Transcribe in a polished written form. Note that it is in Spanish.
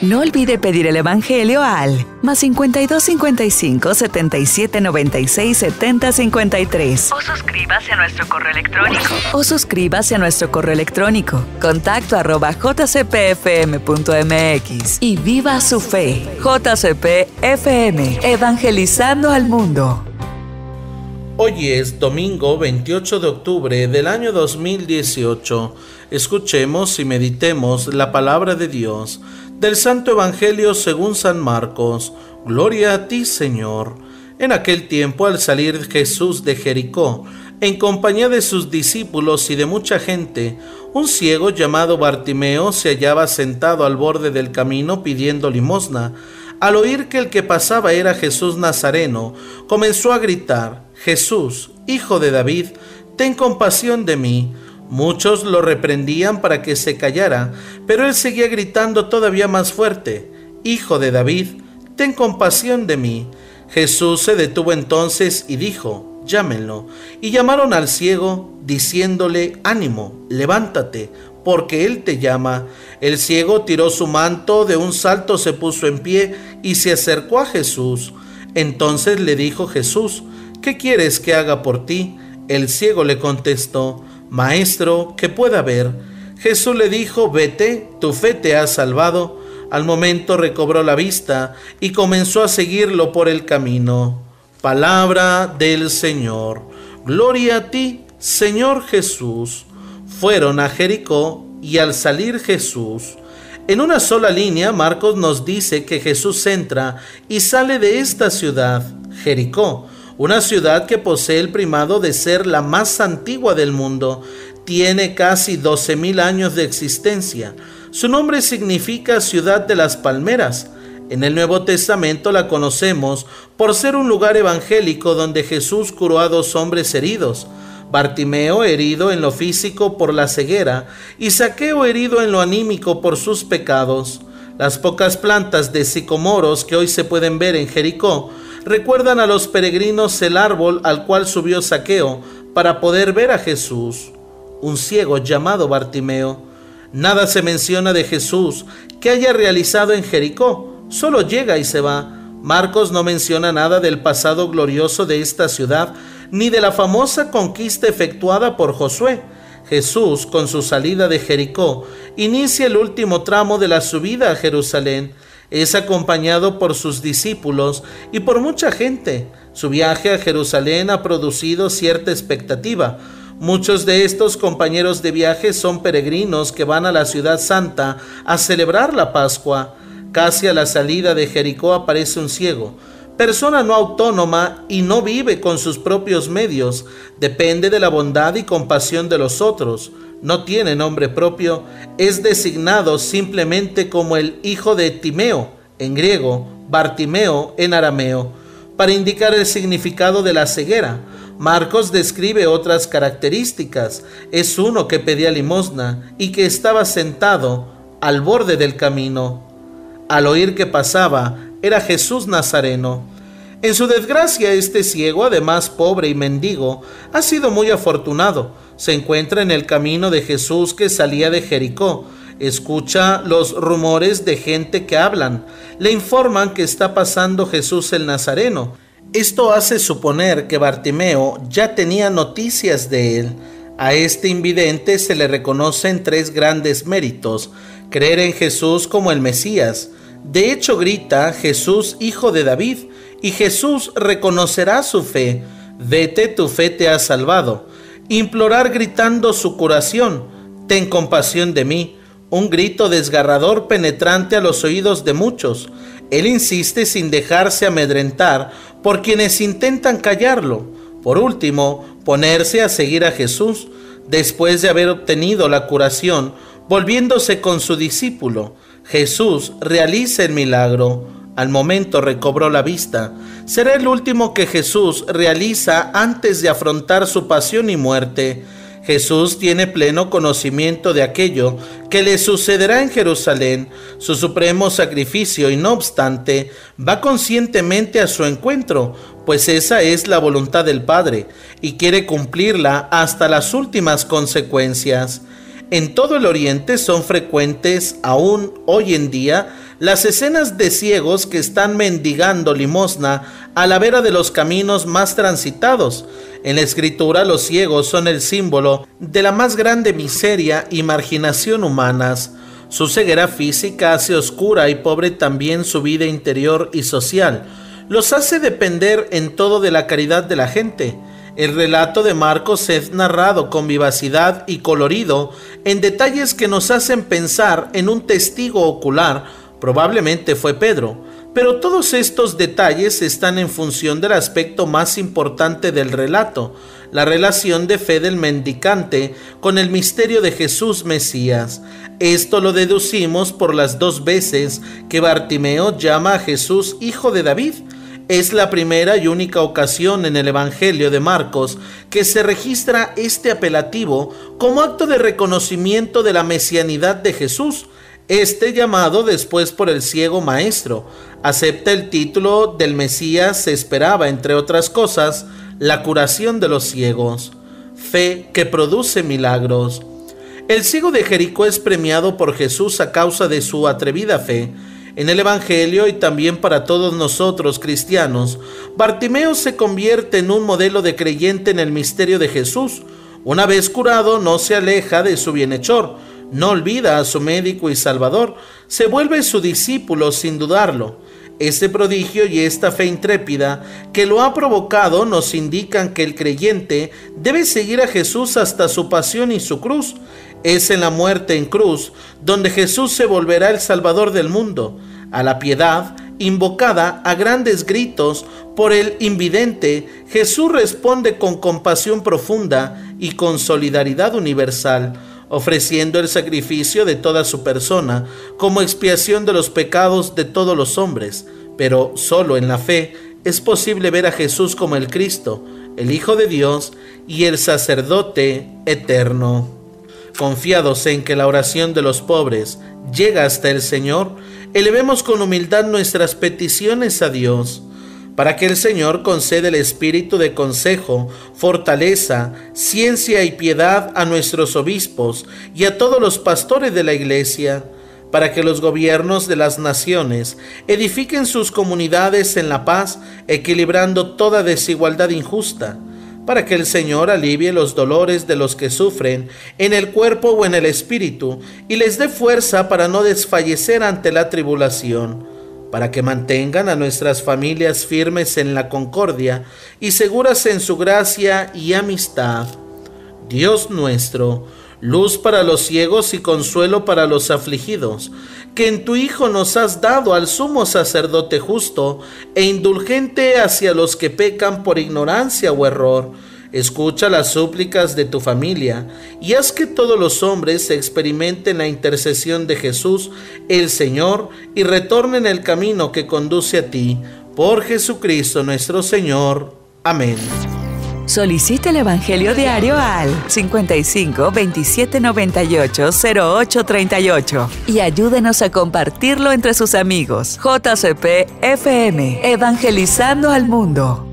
No olvide pedir el Evangelio al +52 55 77 96 70 53. O suscríbase a nuestro correo electrónico. contacto@jcpfm.mx. Y viva su fe. JCP FM, evangelizando al mundo. Hoy es domingo 28 de octubre del año 2018. Escuchemos y meditemos la palabra de Dios del Santo Evangelio según San Marcos. Gloria a ti, Señor. En aquel tiempo, al salir Jesús de Jericó, en compañía de sus discípulos y de mucha gente, un ciego llamado Bartimeo se hallaba sentado al borde del camino pidiendo limosna. Al oír que el que pasaba era Jesús Nazareno, comenzó a gritar: Jesús, Hijo de David, ten compasión de mí. Muchos lo reprendían para que se callara, pero él seguía gritando todavía más fuerte: Hijo de David, ten compasión de mí. Jesús se detuvo entonces y dijo: llámenlo. Y llamaron al ciego, diciéndole: ánimo, levántate, porque él te llama. El ciego tiró su manto, de un salto se puso en pie y se acercó a Jesús. Entonces le dijo Jesús: ¿qué quieres que haga por ti? El ciego le contestó: Maestro, que pueda ver. Jesús le dijo: vete, tu fe te ha salvado. Al momento recobró la vista y comenzó a seguirlo por el camino. Palabra del Señor. Gloria a ti, Señor Jesús. Fueron a Jericó y al salir Jesús, en una sola línea, Marcos nos dice que Jesús entra y sale de esta ciudad, Jericó, una ciudad que posee el primado de ser la más antigua del mundo. Tiene casi 12,000 años de existencia. Su nombre significa ciudad de las palmeras. En el Nuevo Testamento la conocemos por ser un lugar evangélico donde Jesús curó a 2 hombres heridos: Bartimeo, herido en lo físico por la ceguera, y Zaqueo, herido en lo anímico por sus pecados. Las pocas plantas de sicomoros que hoy se pueden ver en Jericó recuerdan a los peregrinos el árbol al cual subió Zaqueo para poder ver a Jesús, un ciego llamado Bartimeo. Nada se menciona de Jesús que haya realizado en Jericó, solo llega y se va. Marcos no menciona nada del pasado glorioso de esta ciudad, ni de la famosa conquista efectuada por Josué. Jesús, con su salida de Jericó, inicia el último tramo de la subida a Jerusalén. Es acompañado por sus discípulos y por mucha gente. Su viaje a Jerusalén ha producido cierta expectativa. Muchos de estos compañeros de viaje son peregrinos que van a la ciudad santa a celebrar la Pascua. Casi a la salida de Jericó aparece un ciego, persona no autónoma y no vive con sus propios medios, depende de la bondad y compasión de los otros, no tiene nombre propio, es designado simplemente como el hijo de Timeo, en griego, Bartimeo en arameo, para indicar el significado de la ceguera. Marcos describe otras características: es uno que pedía limosna y que estaba sentado al borde del camino. Al oír que pasaba, era Jesús Nazareno. En su desgracia, este ciego, además pobre y mendigo, ha sido muy afortunado. Se encuentra en el camino de Jesús que salía de Jericó. Escucha los rumores de gente que hablan. Le informan que está pasando Jesús el Nazareno. Esto hace suponer que Bartimeo ya tenía noticias de él. A este invidente se le reconocen 3 grandes méritos: creer en Jesús como el Mesías. De hecho, grita: Jesús, Hijo de David, y Jesús reconocerá su fe. Vete, tu fe te ha salvado. Implorar gritando su curación: ten compasión de mí. Un grito desgarrador penetrante a los oídos de muchos. Él insiste sin dejarse amedrentar por quienes intentan callarlo. Por último, ponerse a seguir a Jesús, después de haber obtenido la curación, volviéndose con su discípulo. Jesús realiza el milagro. Al momento recobró la vista. Será el último que Jesús realiza antes de afrontar su pasión y muerte. Jesús tiene pleno conocimiento de aquello que le sucederá en Jerusalén, su supremo sacrificio, y no obstante, va conscientemente a su encuentro, pues esa es la voluntad del Padre, y quiere cumplirla hasta las últimas consecuencias. En todo el Oriente son frecuentes aún hoy en día las escenas de ciegos que están mendigando limosna a la vera de los caminos más transitados. En la Escritura, los ciegos son el símbolo de la más grande miseria y marginación humanas. Su ceguera física hace oscura y pobre también su vida interior y social. Los hace depender en todo de la caridad de la gente. El relato de Marcos es narrado con vivacidad y colorido en detalles que nos hacen pensar en un testigo ocular, probablemente fue Pedro, pero todos estos detalles están en función del aspecto más importante del relato, la relación de fe del mendicante con el misterio de Jesús Mesías. Esto lo deducimos por las 2 veces que Bartimeo llama a Jesús Hijo de David. Es la primera y única ocasión en el Evangelio de Marcos que se registra este apelativo como acto de reconocimiento de la mesianidad de Jesús. Este, llamado después por el ciego maestro, acepta el título del Mesías. Se esperaba, entre otras cosas, la curación de los ciegos, fe que produce milagros. El ciego de Jericó es premiado por Jesús a causa de su atrevida fe. En el Evangelio y también para todos nosotros cristianos, Bartimeo se convierte en un modelo de creyente en el misterio de Jesús. Una vez curado, no se aleja de su bienhechor, no olvida a su médico y salvador, se vuelve su discípulo sin dudarlo. Este prodigio y esta fe intrépida que lo ha provocado nos indican que el creyente debe seguir a Jesús hasta su pasión y su cruz. Es en la muerte en cruz donde Jesús se volverá el Salvador del mundo. A la piedad, invocada a grandes gritos por el invidente, Jesús responde con compasión profunda y con solidaridad universal, ofreciendo el sacrificio de toda su persona como expiación de los pecados de todos los hombres. Pero solo en la fe es posible ver a Jesús como el Cristo, el Hijo de Dios y el sacerdote eterno. Confiados en que la oración de los pobres llega hasta el Señor, elevemos con humildad nuestras peticiones a Dios, para que el Señor conceda el espíritu de consejo, fortaleza, ciencia y piedad a nuestros obispos y a todos los pastores de la Iglesia, para que los gobiernos de las naciones edifiquen sus comunidades en la paz, equilibrando toda desigualdad injusta, para que el Señor alivie los dolores de los que sufren en el cuerpo o en el espíritu y les dé fuerza para no desfallecer ante la tribulación, para que mantengan a nuestras familias firmes en la concordia y seguras en su gracia y amistad. Dios nuestro, luz para los ciegos y consuelo para los afligidos, que en tu Hijo nos has dado al sumo sacerdote justo e indulgente hacia los que pecan por ignorancia o error, escucha las súplicas de tu familia y haz que todos los hombres experimenten la intercesión de Jesús, el Señor, y retornen el camino que conduce a ti. Por Jesucristo nuestro Señor. Amén. Solicita el Evangelio diario al 55 27 98 08 38 y ayúdenos a compartirlo entre sus amigos. JCP FM, evangelizando al mundo.